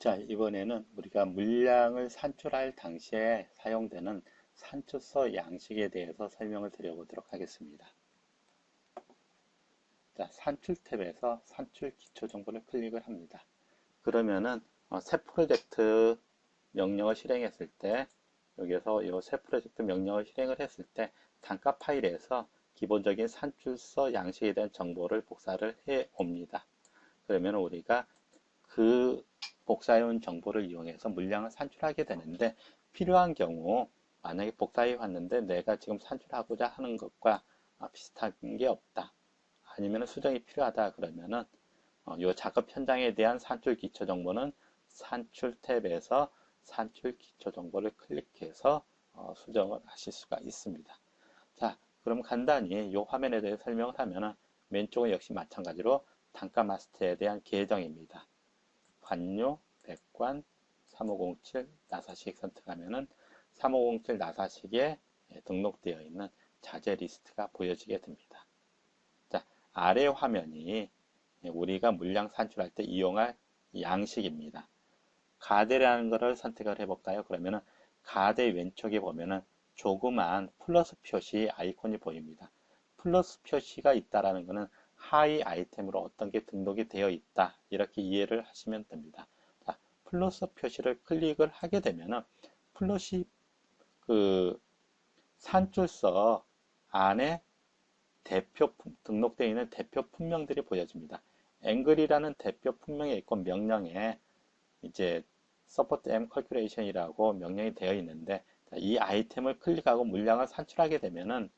자, 이번에는 우리가 물량을 산출할 당시에 사용되는 산출서 양식에 대해서 설명을 드려보도록 하겠습니다. 자, 산출 탭에서 산출 기초 정보를 클릭을 합니다. 그러면은 새 프로젝트 명령을 실행했을 때 여기서 이 새 프로젝트 명령을 실행을 했을 때 단가 파일에서 기본적인 산출서 양식에 대한 정보를 복사를 해 옵니다. 그러면 우리가 그 복사해온 정보를 이용해서 물량을 산출하게 되는데, 필요한 경우 만약에 복사해 왔는데 내가 지금 산출하고자 하는 것과 비슷한 게 없다, 아니면 수정이 필요하다 그러면은 이 작업 현장에 대한 산출 기초 정보는 산출 탭에서 산출 기초 정보를 클릭해서 수정을 하실 수가 있습니다. 자, 그럼 간단히 이 화면에 대해 설명을 하면은, 왼쪽은 역시 마찬가지로 단가 마스터에 대한 계정입니다. 관료, 백관, 3507 나사식 선택하면은 3507 나사식에 등록되어 있는 자재 리스트가 보여지게 됩니다. 자, 아래 화면이 우리가 물량 산출할 때 이용할 양식입니다. 가대라는 것을 선택을 해볼까요? 그러면은 가대 왼쪽에 보면은 조그만 플러스 표시 아이콘이 보입니다. 플러스 표시가 있다라는 것은 하위 아이템으로 어떤 게 등록이 되어 있다, 이렇게 이해를 하시면 됩니다. 자, 플러스 표시를 클릭을 하게 되면은 플러시 그 산출서 안에 대표 등록되어 있는 대표 품명들이 보여집니다. 앵글이라는 대표 품명에 있고, 명령에 이제 support m calculation이라고 명령이 되어 있는데, 이 아이템을 클릭하고 물량을 산출하게 되면은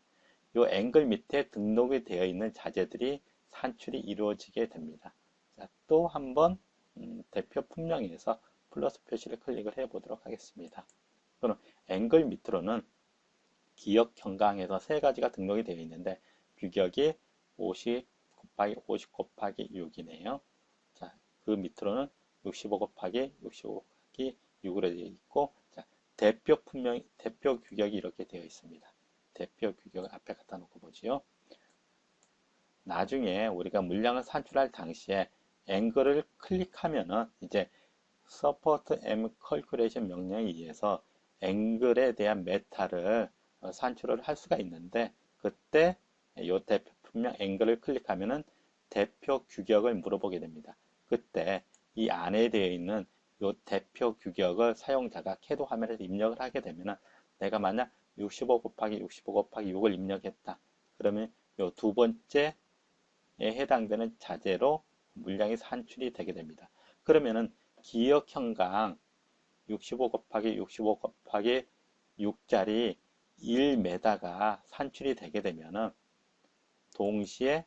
이 앵글 밑에 등록이 되어 있는 자재들이 산출이 이루어지게 됩니다. 자, 또 한번 대표 품명에서 플러스 표시를 클릭을 해 보도록 하겠습니다. 그럼 앵글 밑으로는 기역 경강에서 세 가지가 등록이 되어 있는데, 규격이 50 곱하기 50 곱하기 6이네요. 자, 그 밑으로는 65 곱하기 65 곱하기 6으로 되어 있고, 자, 대표 품명, 대표 규격이 이렇게 되어 있습니다. 대표 규격을 앞에 갖다 놓고 보지요. 나중에 우리가 물량을 산출할 당시에 앵글을 클릭하면은 이제 support m calculation 명령에 의해서 앵글에 대한 메타를 산출을 할 수가 있는데, 그때 이 대표 품명 앵글을 클릭하면은 대표 규격을 물어보게 됩니다. 그때 이 안에 되어 있는 이 대표 규격을 사용자가 캐드 화면에서 입력을 하게 되면은, 내가 만약 65 곱하기 65 곱하기 6을 입력했다, 그러면 이 두 번째에 해당되는 자재로 물량이 산출이 되게 됩니다. 그러면은 기역 현강 65 곱하기 65 곱하기 6짜리 1m가 산출이 되게 되면은 동시에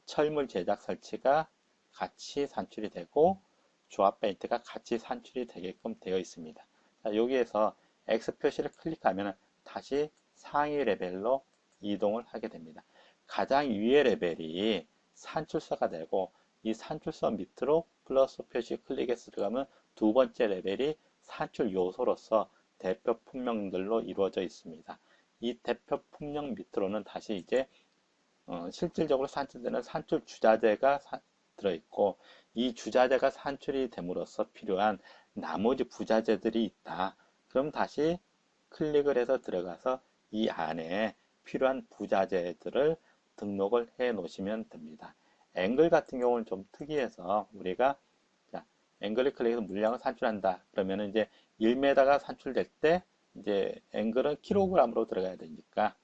철물 제작 설치가 같이 산출이 되고 조합 페인트가 같이 산출이 되게끔 되어 있습니다. 자, 여기에서 X 표시를 클릭하면 다시 상위 레벨로 이동을 하게 됩니다. 가장 위의 레벨이 산출서가 되고, 이 산출서 밑으로 플러스 표시 클릭해서 들어가면 두 번째 레벨이 산출 요소로서 대표 품명들로 이루어져 있습니다. 이 대표 품명 밑으로는 다시 이제 실질적으로 산출되는 산출 주자재가 들어있고, 이 주자재가 산출이 됨으로써 필요한 나머지 부자재들이 있다. 그럼 다시 클릭을 해서 들어가서 이 안에 필요한 부자재들을 등록을 해 놓으시면 됩니다. 앵글 같은 경우는 좀 특이해서, 우리가 자, 앵글을 클릭해서 물량을 산출한다 그러면 이제 1m가 산출될 때 이제 앵글은 킬로그램으로 들어가야 되니까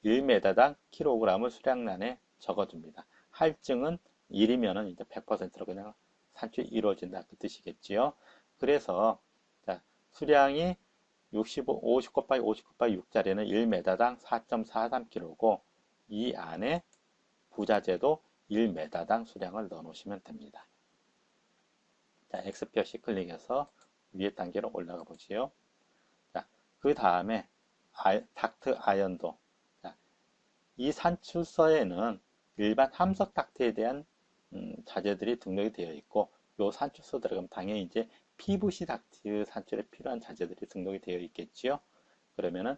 1m당 킬로그램을 수량란에 적어줍니다. 할증은 1이면 이제 100%로 그냥 산출이 이루어진다, 그 뜻이겠지요. 그래서 자, 수량이 50 곱하기 50 곱하기 6짜리는 1m당 4.43kg고, 이 안에 부자재도 1m당 수량을 넣어 놓으시면 됩니다. 자, X 표시 클릭해서 위에 단계로 올라가 보지요. 자, 그 다음에 닥트 아연도. 자, 이 산출서에는 일반 함석 닥트에 대한 자재들이 등록이 되어 있고, 요 산출서 들어가면 당연히 이제 PVC 닥트 산출에 필요한 자재들이 등록이 되어 있겠지요. 그러면은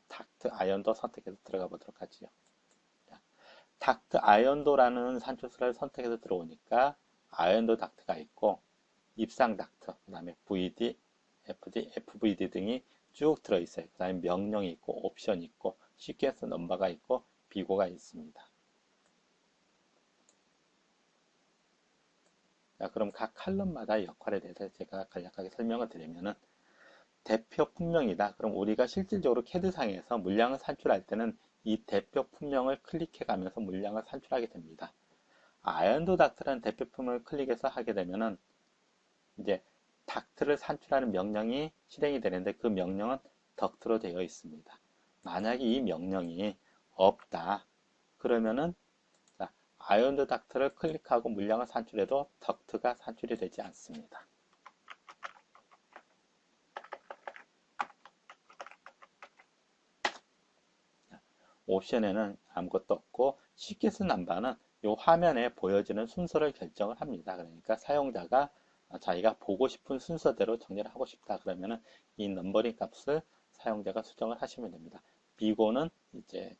닥트 아연도 선택해서 들어가 보도록 하지요. 자, 닥트 아연도라는 산출서를 선택해서 들어오니까 아연도 닥트가 있고, 입상 닥터, 그 다음에 VD, FD, FVD 등이 쭉 들어있어요. 그 다음에 명령이 있고 옵션이 있고 시퀀스 넘버가 있고 비고가 있습니다. 자, 그럼 각 칼럼마다 역할에 대해서 제가 간략하게 설명을 드리면은 대표 품명이다. 그럼 우리가 실질적으로 캐드상에서 물량을 산출할 때는 이 대표 품명을 클릭해 가면서 물량을 산출하게 됩니다. 아연도 닥트라는 대표 품명을 클릭해서 하게 되면은 이제 닥트를 산출하는 명령이 실행이 되는데 그 명령은 덕트로 되어 있습니다. 만약에 이 명령이 없다. 그러면은 아연도 닥트를 클릭하고 물량을 산출해도 덕트가 산출이 되지 않습니다. 옵션에는 아무것도 없고 시켓 남바는 이 화면에 보여지는 순서를 결정을 합니다. 그러니까 사용자가 자기가 보고 싶은 순서대로 정리를 하고 싶다 그러면은 이 넘버링 값을 사용자가 수정을 하시면 됩니다. 비고는 이제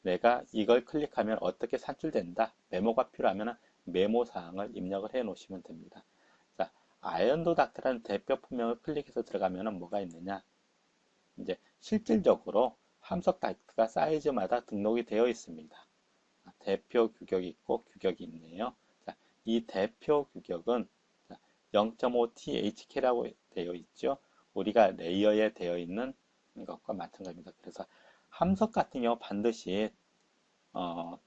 내가 이걸 클릭하면 어떻게 산출된다. 메모가 필요하면 메모 사항을 입력을 해 놓으시면 됩니다. 자, 아연도 닥트라는 대표 품명을 클릭해서 들어가면 뭐가 있느냐. 이제 실질적으로 함석 닥트가 사이즈마다 등록이 되어 있습니다. 대표 규격이 있고 규격이 있네요. 자, 이 대표 규격은 0.5THK라고 되어 있죠. 우리가 레이어에 되어 있는 것과 마찬가지입니다. 그래서 함석 같은 경우 반드시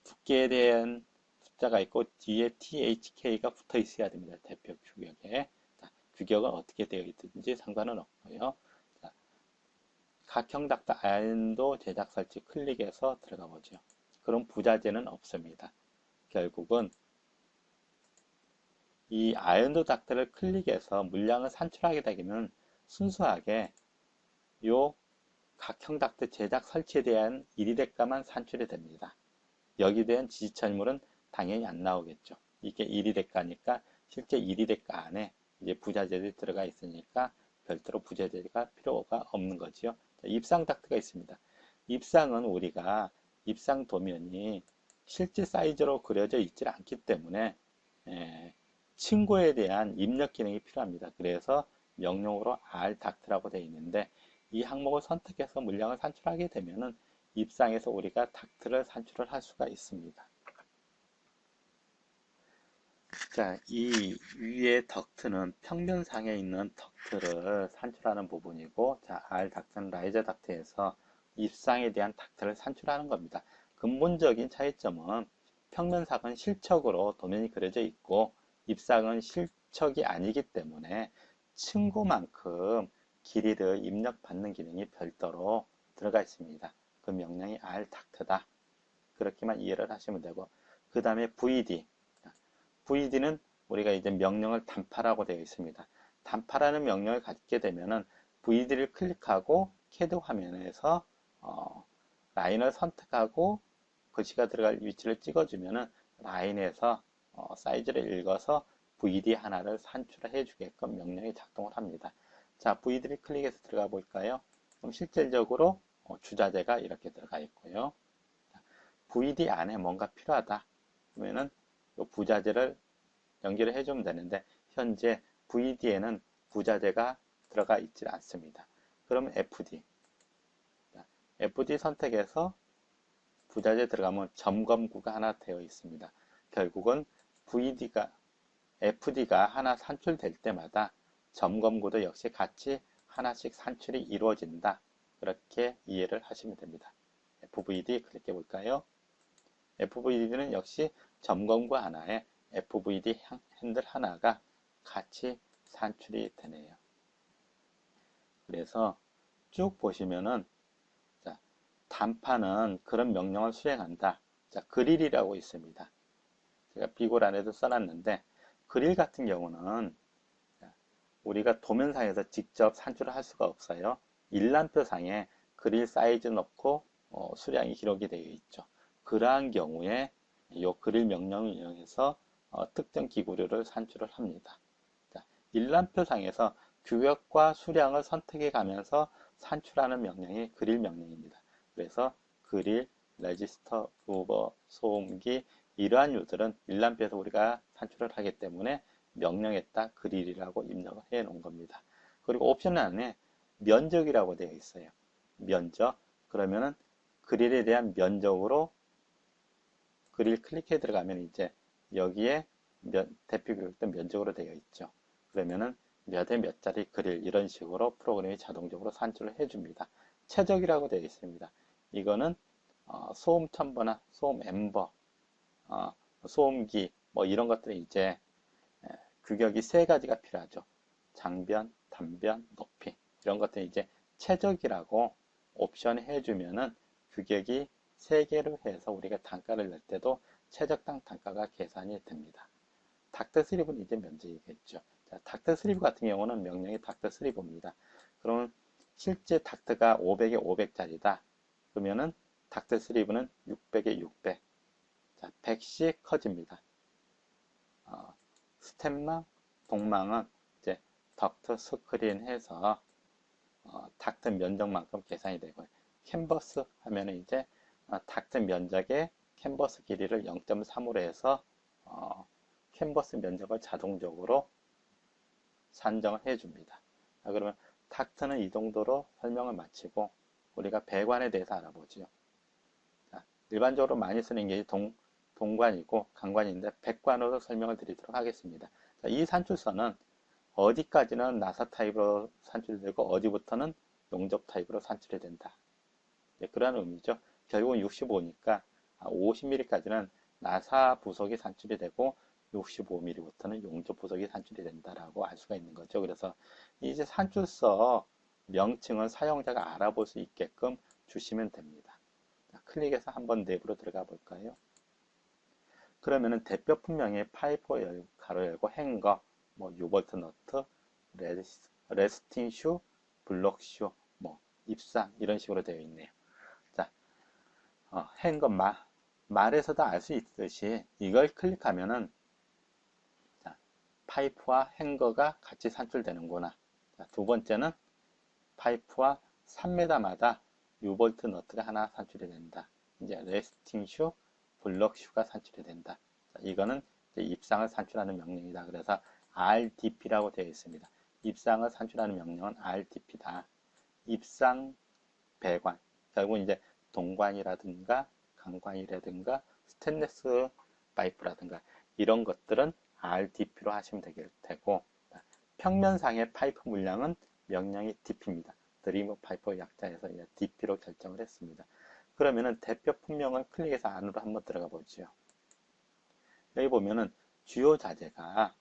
두께에 대한 숫자가 있고 뒤에 THK가 붙어 있어야 됩니다. 대표 규격에. 자, 규격은 어떻게 되어 있든지 상관은 없고요. 자, 각형 닥터 아연도 제작 설치 클릭해서 들어가 보죠. 그럼 부자재는 없습니다. 결국은 이 아연도 닥터를 클릭해서 물량을 산출하게 되면 순수하게 요 각형 닥터 제작 설치에 대한 1위 대가만 산출이 됩니다. 여기에 대한 지지처리물은 당연히 안 나오겠죠. 이게 1위 대가니까 실제 1위 대가 안에 이제 부자재들이 들어가 있으니까 별도로 부자재가 필요가 없는 거지요. 입상 닥터가 있습니다. 입상은 우리가 입상 도면이 실제 사이즈로 그려져 있지 않기 때문에 친구에 대한 입력 기능이 필요합니다. 그래서 명령어로 rDact라고 되어 있는데 이 항목을 선택해서 물량을 산출하게 되면은 입상에서 우리가 닥트를 산출을 할 수가 있습니다. 자, 이 위의 덕트는 평면상에 있는 덕트를 산출하는 부분이고, 자, rDact는 라이저 닥트에서 입상에 대한 닥트를 산출하는 겁니다. 근본적인 차이점은 평면상은 실척으로 도면이 그려져 있고, 입상은 실척이 아니기 때문에 층고만큼 길이를 입력받는 기능이 별도로 들어가 있습니다. 그 명령이 rDact다. 그렇게만 이해를 하시면 되고, 그 다음에 VD. VD는 우리가 이제 명령을 단파라고 되어 있습니다. 단파라는 명령을 갖게 되면은 VD를 클릭하고 캐드 화면에서 라인을 선택하고 글씨가 들어갈 위치를 찍어주면은 라인에서 사이즈를 읽어서 VD 하나를 산출해 주게끔 명령이 작동을 합니다. 자, VD를 클릭해서 들어가 볼까요? 그럼 실질적으로 주자재가 이렇게 들어가 있고요. VD 안에 뭔가 필요하다. 그러면은 이 부자재를 연결을 해주면 되는데 현재 VD에는 부자재가 들어가 있지 않습니다. 그러면 FD. FD 선택해서 부자재 들어가면 점검구가 하나 되어 있습니다. 결국은 FD가 하나 산출될 때마다 점검구도 역시 같이 하나씩 산출이 이루어진다. 그렇게 이해를 하시면 됩니다. FVD 클릭해 볼까요? FVD는 역시 점검구 하나에 FVD 핸들 하나가 같이 산출이 되네요. 그래서 쭉 보시면은 자, 단파는 그런 명령을 수행한다. 자, 그릴이라고 있습니다. 제가 비고란에도 써놨는데 그릴 같은 경우는 우리가 도면상에서 직접 산출을 할 수가 없어요. 일람표상에 그릴 사이즈 넣고 수량이 기록이 되어 있죠. 그러한 경우에 이 그릴 명령을 이용해서 특정 기구류를 산출을 합니다. 자, 일람표상에서 규격과 수량을 선택해 가면서 산출하는 명령이 그릴 명령입니다. 그래서 그릴, 레지스터, 루버, 소음기 이러한 유들은 일람표에서 우리가 산출을 하기 때문에 명령에다 그릴이라고 입력을 해 놓은 겁니다. 그리고 옵션 안에 면적이라고 되어 있어요. 면적. 그러면은 그릴에 대한 면적으로 그릴 클릭해 들어가면 이제 여기에 대표 규격된 면적으로 되어 있죠. 그러면은 몇에 몇 짜리 그릴 이런 식으로 프로그램이 자동적으로 산출을 해줍니다. 최적이라고 되어 있습니다. 이거는 소음 첨버나 소음 앰버, 소음기 뭐 이런 것들이 이제 규격이 세 가지가 필요하죠. 장변, 단변, 높이 이런 것들이 이제 최적이라고 옵션 해주면은 규격이 3개로 해서 우리가 단가를 낼 때도 최적당 단가가 계산이 됩니다. 닥터3는 이제 면적이겠죠. 자, 닥터3 같은 경우는 명령이 닥터3입니다. 그러면 실제 닥터가 500에 500짜리다. 그러면은 닥터3는 600에 600. 자, 100씩 커집니다. 스텝망, 동망은 이제 닥터 스크린 해서 닥터 면적만큼 계산이 되고요. 캔버스 하면은 이제 닥터 면적의 캔버스 길이를 0.3으로 해서 캔버스 면적을 자동적으로 산정을 해줍니다. 자, 그러면 닥터는 이 정도로 설명을 마치고 우리가 배관에 대해서 알아보죠. 자, 일반적으로 많이 쓰는 게 동관이고 강관인데 백관으로 설명을 드리도록 하겠습니다. 자, 이 산출선은 어디까지는 나사 타입으로 산출되고 어디부터는 용접 타입으로 산출이 된다. 네, 그런 의미죠. 결국은 65니까 50mm까지는 나사 부속이 산출이 되고 65mm부터는 용접 부속이 산출이 된다라고 알 수가 있는 거죠. 그래서 이제 산출서 명칭은 사용자가 알아볼 수 있게끔 주시면 됩니다. 자, 클릭해서 한번 내부로 들어가 볼까요? 그러면은 대표 품명에 파이프 가로 열고 행거, 뭐 유볼트 너트, 레스팅 슈, 블록 슈, 뭐 입상 이런 식으로 되어 있네요. 자, 행거 말에서도 알 수 있듯이 이걸 클릭하면은 자, 파이프와 행거가 같이 산출되는구나. 자, 두 번째는 파이프와 3m마다 유볼트 너트가 하나 산출이 된다. 이제 레스팅 슈, 블록 슈가 산출이 된다. 자, 이거는 이제 입상을 산출하는 명령이다. 그래서 RDP라고 되어 있습니다. 입상을 산출하는 명령은 RDP다. 입상 배관. 결국은 이제 동관이라든가 강관이라든가 스테인리스 파이프라든가 이런 것들은 RDP로 하시면 되고 평면상의 파이프 물량은 명령이 DP입니다. 드림 파이프 약자에서 DP로 결정을 했습니다. 그러면은 대표 품명을 클릭해서 안으로 한번 들어가 보죠. 여기 보면은 주요 자재가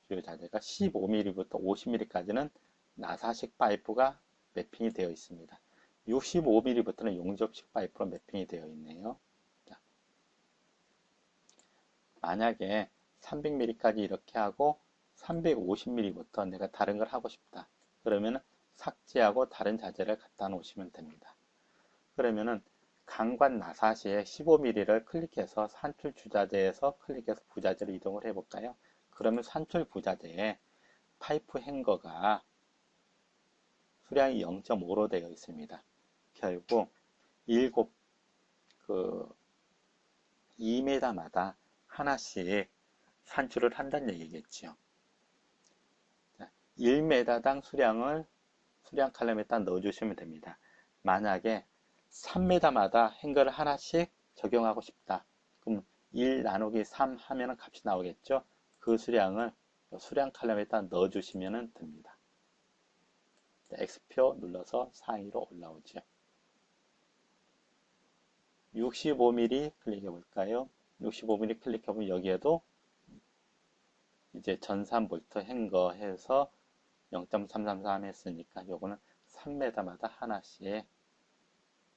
15mm부터 50mm까지는 나사식 파이프가 매핑이 되어 있습니다. 65mm부터는 용접식 파이프로 매핑이 되어 있네요. 자, 만약에 300mm까지 이렇게 하고 350mm부터 내가 다른 걸 하고 싶다. 그러면 삭제하고 다른 자재를 갖다 놓으시면 됩니다. 그러면은 강관 나사시에 15mm를 클릭해서 산출 주자재에서 클릭해서 부자재로 이동을 해볼까요? 그러면 산출 부자재에 파이프 행거가 수량이 0.5로 되어 있습니다. 결국 2m마다 하나씩 산출을 한다는 얘기겠죠. 1m당 수량 칼럼에다 넣어주시면 됩니다. 만약에 3m마다 행거를 하나씩 적용하고 싶다. 그럼 1 나누기 3 하면 값이 나오겠죠. 그 수량을 수량 칼럼에다 넣어주시면 됩니다. X표 눌러서 상위로 올라오죠. 65mm 클릭해 볼까요? 65mm 클릭해보면 여기에도 이제 전산볼트 행거 해서 0.333 했으니까 요거는 3m마다 하나씩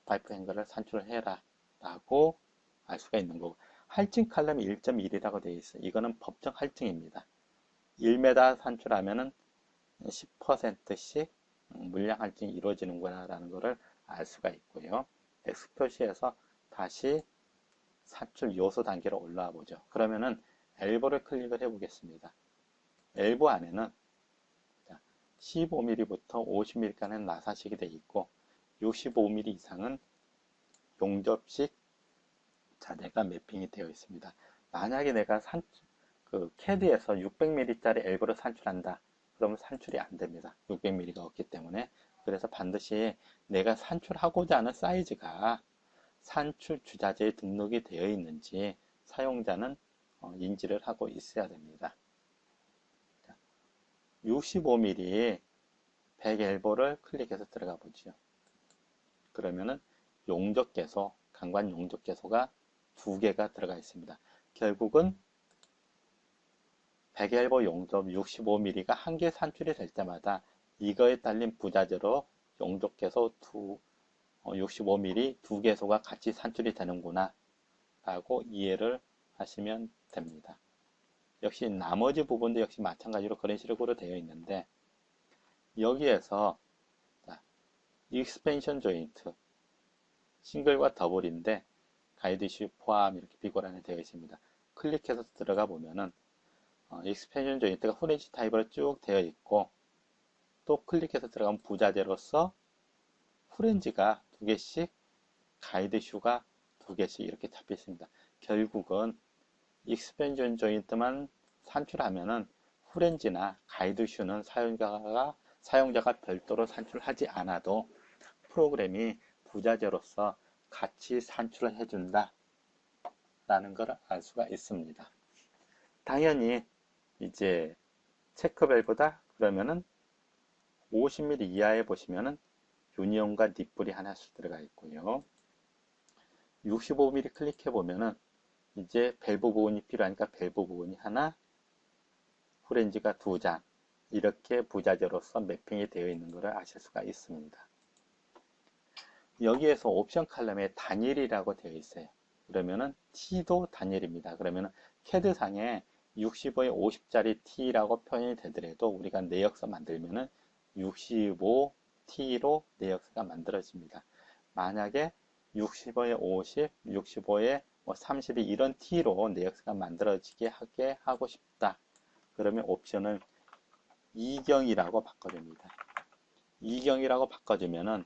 파이프 행거를 산출을 해라 라고 알 수가 있는 거고, 할증 칼럼이 1.1이라고 되어 있어요. 이거는 법정 할증입니다. 1m 산출하면은 10%씩 물량 할증이 이루어지는구나 라는 것을 알 수가 있고요. X 표시해서 다시 산출 요소 단계로 올라와 보죠. 그러면은 엘보를 클릭을 해 보겠습니다. 엘보 안에는 15mm부터 50mm까지는 나사식이 되어 있고 65mm 이상은 용접식 자재가 매핑이 되어 있습니다. 만약에 내가 그 CAD에서 600mm짜리 엘보를 산출한다. 그러면 산출이 안 됩니다. 600mm가 없기 때문에. 그래서 반드시 내가 산출하고자 하는 사이즈가 산출 주자재에 등록이 되어 있는지 사용자는 인지를 하고 있어야 됩니다. 65mm 100 엘보를 클릭해서 들어가 보죠. 그러면은 용접계소, 강관 용접계소가 2개가 들어가 있습니다. 결국은 100 엘보 용접 65mm가 한 개 산출이 될 때마다 이거에 딸린 부자재로 용접계소 65mm 2개소가 같이 산출이 되는구나 라고 이해를 하시면 됩니다. 역시 나머지 부분도 역시 마찬가지로 그런 식으로 되어 있는데, 여기에서 익스펜션 조인트 싱글과 더블인데 가이드 이슈 포함 이렇게 비고란에 되어 있습니다. 클릭해서 들어가 보면은 익스펜션 조인트가 후렌지 타입으로 쭉 되어 있고, 또 클릭해서 들어가면 부자재로서 후렌지가 2개씩, 가이드 슈가 2개씩 이렇게 잡혀 있습니다. 결국은 익스펜션 조인트만 산출하면은 후렌지나 가이드 슈는 사용자가 별도로 산출하지 않아도 프로그램이 부자재로서 같이 산출을 해준다 라는 걸 알 수가 있습니다. 당연히 이제 체크벨보다 그러면은 50mm 이하에 보시면은 유니온과 닛불이 하나씩 들어가 있고요. 65mm 클릭해 보면은 이제 밸브 부분이 필요하니까 밸브 부분이 하나, 후렌지가 2장, 이렇게 부자재로서 매핑이 되어 있는 것을 아실 수가 있습니다. 여기에서 옵션 칼럼에 단일이라고 되어 있어요. 그러면은 T도 단일입니다. 그러면은 CAD상에 65에 50짜리 T라고 표현이 되더라도 우리가 내역서 만들면은 65T로 내역서가 만들어집니다. 만약에 65에 50, 65에 32 이런 T로 내역서가 만들어지게 하게 하고 싶다. 그러면 옵션을 이경이라고 바꿔줍니다. 이경이라고 바꿔주면은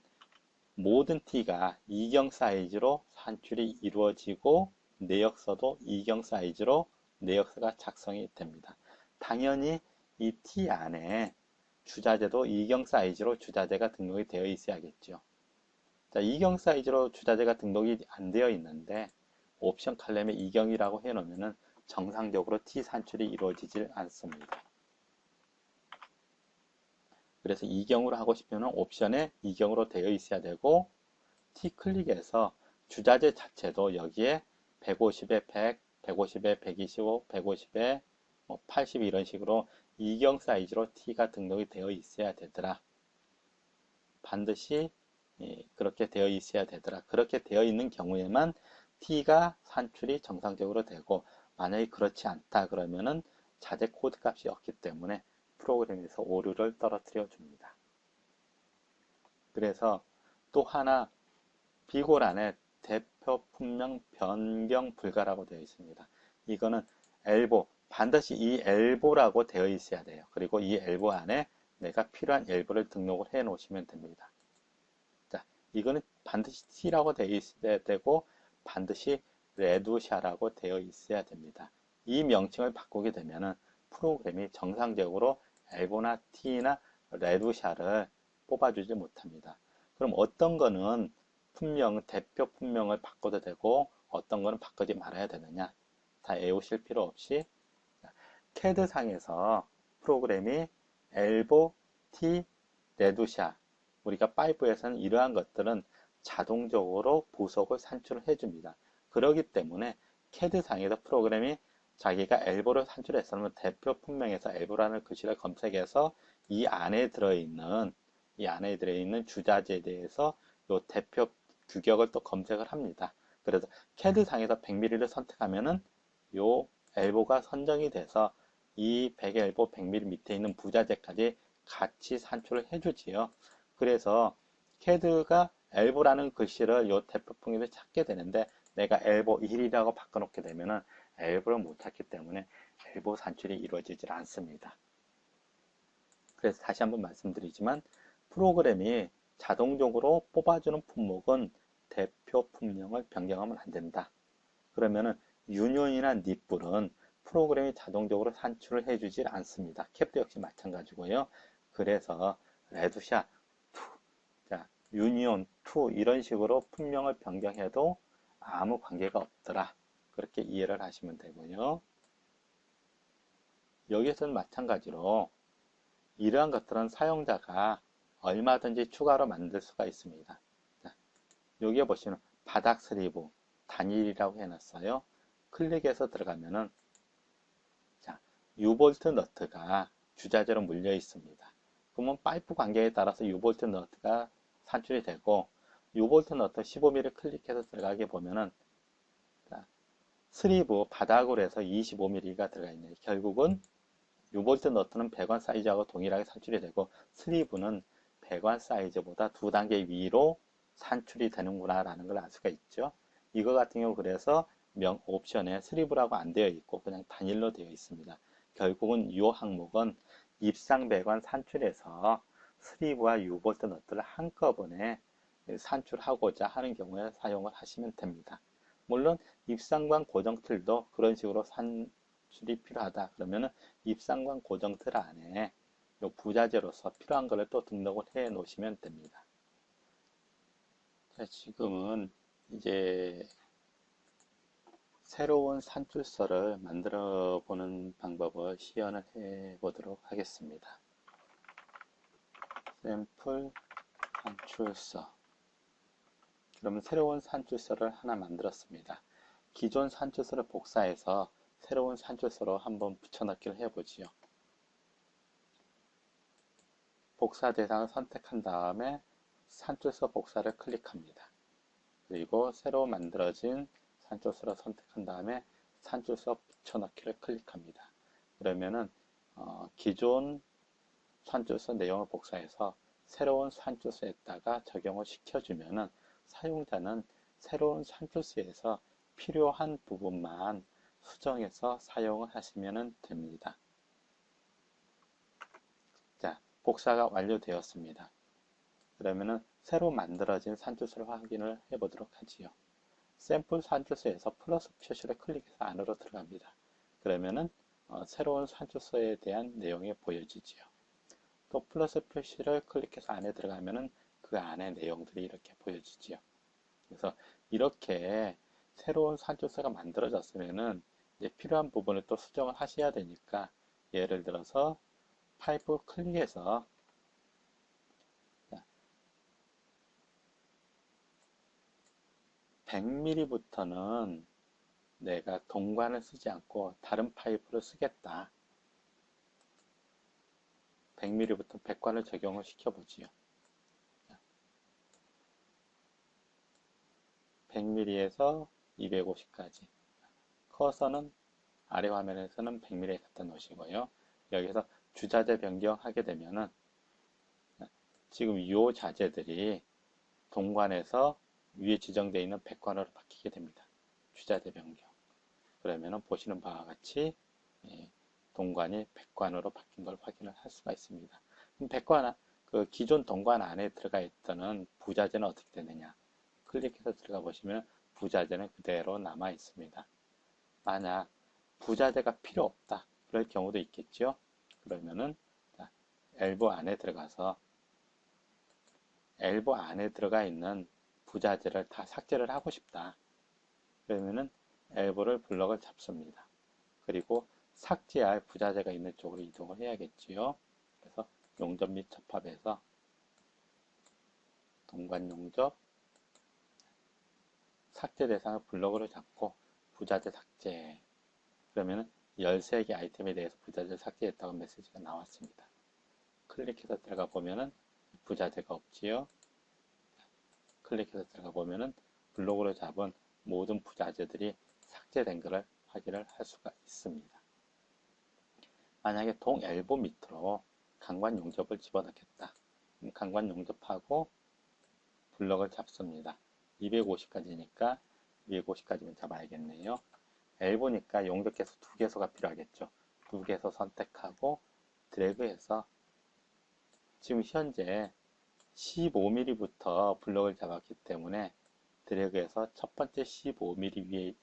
모든 T가 이경 사이즈로 산출이 이루어지고 내역서도 이경 사이즈로 내역서가 작성이 됩니다. 당연히 이 T 안에 주자재도 이경 사이즈로 주자재가 등록이 되어 있어야겠죠. 자, 이경 사이즈로 주자재가 등록이 안 되어 있는데 옵션 칼럼에 이경이라고 해놓으면 정상적으로 T 산출이 이루어지질 않습니다. 그래서 이경으로 하고 싶으면 옵션에 이경으로 되어 있어야 되고, T 클릭해서 주자재 자체도 여기에 150에 100, 150에 125, 150에 80 이런 식으로 이경 사이즈로 T가 등록이 되어 있어야 되더라. 반드시 그렇게 되어 있어야 되더라. 그렇게 되어 있는 경우에만 T가 산출이 정상적으로 되고, 만약에 그렇지 않다 그러면은 자재 코드 값이 없기 때문에 프로그램에서 오류를 떨어뜨려 줍니다. 그래서 또 하나 비고란에 대표 품명 변경 불가라고 되어 있습니다. 이거는 엘보, 반드시 이 엘보라고 되어 있어야 돼요. 그리고 이 엘보 안에 내가 필요한 엘보를 등록을 해 놓으시면 됩니다. 자, 이거는 반드시 T라고 되어 있어야 되고 반드시 레두샤라고 되어 있어야 됩니다. 이 명칭을 바꾸게 되면은 프로그램이 정상적으로 엘보나 T나 레두샤를 뽑아주지 못합니다. 그럼 어떤 거는 대표 품명을 바꿔도 되고 어떤 거는 바꾸지 말아야 되느냐, 다 외우실 필요 없이 CAD상에서 프로그램이 엘보, T, 레두샤, 우리가 5에서는 이러한 것들은 자동적으로 부속을 산출을 해줍니다. 그렇기 때문에 CAD상에서 프로그램이 자기가 엘보를 산출했으면 대표 품명에서 엘보라는 글씨를 검색해서 이 안에 들어있는 주자재에 대해서 요 대표 규격을 또 검색을 합니다. 그래서 CAD상에서 100mm를 선택하면은 요 엘보가 선정이 돼서 이 100 엘보 100mm 밑에 있는 부자재까지 같이 산출을 해주지요. 그래서 CAD가 엘보라는 글씨를 요 대표 품명에서 찾게 되는데 내가 엘보 1이라고 바꿔놓게 되면은 엘보를 못 찾기 때문에 엘보 산출이 이루어지질 않습니다. 그래서 다시 한번 말씀드리지만 프로그램이 자동적으로 뽑아주는 품목은 대표 품명을 변경하면 안 된다. 그러면은 유니온이나 닛불은 프로그램이 자동적으로 산출을 해주질 않습니다. 캡도 역시 마찬가지고요. 그래서 레드샷 2, 자, 유니온 2 이런 식으로 품명을 변경해도 아무 관계가 없더라. 그렇게 이해를 하시면 되고요. 여기서는 마찬가지로 이러한 것들은 사용자가 얼마든지 추가로 만들 수가 있습니다. 자, 여기에 보시면 바닥 슬리브 단일이라고 해놨어요. 클릭해서 들어가면은 자, 유볼트 너트가 주자재로 물려 있습니다. 그러면 파이프 관계에 따라서 유볼트 너트가 산출이 되고 유볼트 너트 15mm 클릭해서 들어가게 보면은 자, 슬리브 바닥으로 해서 25mm가 들어가 있네요. 결국은 유볼트 너트는 배관 사이즈하고 동일하게 산출이 되고 슬리브는 배관 사이즈보다 2단계 위로 산출이 되는구나 라는 걸 알 수가 있죠. 이거 같은 경우 그래서 옵션에 슬리브라고 안 되어 있고 그냥 단일로 되어 있습니다. 결국은 이 항목은 입상 배관 산출에서 슬리브와 유볼트 너트를 한꺼번에 산출하고자 하는 경우에 사용을 하시면 됩니다. 물론 입상관 고정 틀도 그런 식으로 산출이 필요하다 그러면은 입상관 고정 틀 안에 요 부자재로서 필요한 것을 또 등록을 해 놓으시면 됩니다. 자, 지금은 이제 새로운 산출서를 만들어 보는 방법을 시연을 해 보도록 하겠습니다. 샘플 산출서. 그러면 새로운 산출서를 하나 만들었습니다. 기존 산출서를 복사해서 새로운 산출서로 한번 붙여넣기를 해보지요. 복사 대상을 선택한 다음에 산출서 복사를 클릭합니다. 그리고 새로 만들어진 산출서를 선택한 다음에 산출서 붙여넣기를 클릭합니다. 그러면은 기존 산출서 내용을 복사해서 새로운 산출서에다가 적용을 시켜주면은 사용자는 새로운 산출서에서 필요한 부분만 수정해서 사용을 하시면 됩니다. 자, 복사가 완료되었습니다. 그러면은 새로 만들어진 산출서를 확인을 해 보도록 하지요. 샘플 산출서에서 플러스 표시를 클릭해서 안으로 들어갑니다. 그러면은 새로운 산출서에 대한 내용이 보여지지요. 또 플러스 표시를 클릭해서 안에 들어가면은 그 안에 내용들이 이렇게 보여지지요. 그래서 이렇게 새로운 산출서가 만들어졌으면은 이제 필요한 부분을 또 수정을 하셔야 되니까 예를 들어서 파이프 클릭해서 100mm부터는 내가 동관을 쓰지 않고 다른 파이프를 쓰겠다. 100mm부터 백관을 적용을 시켜보지요. 100mm에서 250까지. 커서는 아래 화면에서는 100mm에 갖다 놓으시고요. 여기서 주자재 변경하게 되면은 지금 이 자재들이 동관에서 위에 지정되어 있는 백관으로 바뀌게 됩니다. 주자재 변경. 그러면은 보시는 바와 같이 동관이 백관으로 바뀐 걸 확인을 할 수가 있습니다. 백관, 그 기존 동관 안에 들어가 있던 부자재는 어떻게 되느냐? 클릭해서 들어가 보시면 부자재는 그대로 남아 있습니다. 만약 부자재가 필요 없다. 그럴 경우도 있겠죠. 그러면은 엘보 안에 들어가서 엘보 안에 들어가 있는 부자재를 다 삭제를 하고 싶다. 그러면은 엘보를 블럭을 잡습니다. 그리고 삭제할 부자재가 있는 쪽으로 이동을 해야겠지요. 그래서 용접 및 접합에서 동관 용접 삭제 대상을 블럭으로 잡고 부자재 삭제. 그러면 13개 아이템에 대해서 부자재를 삭제했다고 메시지가 나왔습니다. 클릭해서 들어가 보면은 부자재가 없지요. 클릭해서 들어가 보면은 블록으로 잡은 모든 부자재들이 삭제된 것을 확인을 할 수가 있습니다. 만약에 동엘보 밑으로 강관 용접을 집어넣겠다. 강관 용접하고 블럭을 잡습니다. 250까지니까 250까지만 잡아야겠네요. 엘보니까 용접 개수 2개소가 필요하겠죠. 2개소 선택하고 드래그해서 지금 현재 15mm부터 블럭을 잡았기 때문에 드래그해서 첫 번째 15mm 위에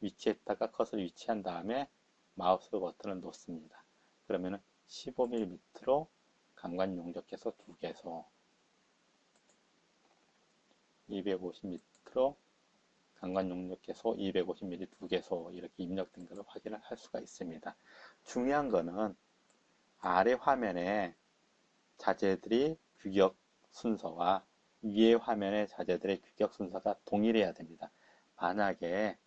위치했다가 컷을 위치한 다음에 마우스 버튼을 놓습니다. 그러면은 15mm 밑으로 강관 용접계소 2개소, 250m로 강관 용접계소 250mm 2개소 이렇게 입력된 것을 확인을 할 수가 있습니다. 중요한 거는 아래 화면에 자재들이 규격 순서와 위에 화면의 자재들의 규격 순서가 동일해야 됩니다. 만약에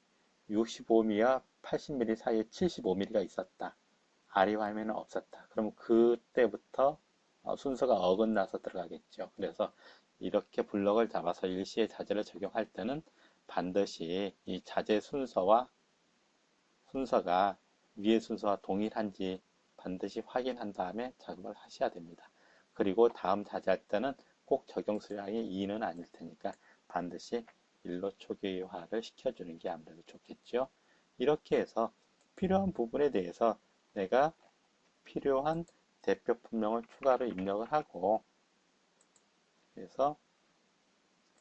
65mm와 80mm 사이에 75mm가 있었다. 아래 화면은 없었다. 그럼 그때부터 순서가 어긋나서 들어가겠죠. 그래서 이렇게 블럭을 잡아서 일시에 자재를 적용할 때는 반드시 이 자재 순서가 위의 순서와 동일한지 반드시 확인한 다음에 작업을 하셔야 됩니다. 그리고 다음 자재할 때는 꼭 적용 수량이 2는 아닐 테니까 반드시 일로 초기화를 시켜주는 게 아무래도 좋겠죠. 이렇게 해서 필요한 부분에 대해서 내가 필요한 대표 품명을 추가로 입력을 하고, 그래서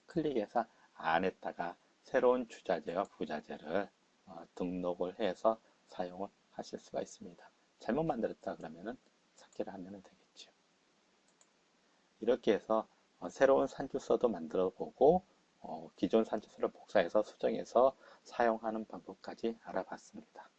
클릭해서 안에다가 새로운 주자재와 부자재를 등록을 해서 사용을 하실 수가 있습니다. 잘못 만들었다 그러면은 삭제를 하면 되겠죠. 이렇게 해서 새로운 산출서도 만들어 보고 기존 산출서를 복사해서 수정해서 사용하는 방법까지 알아봤습니다.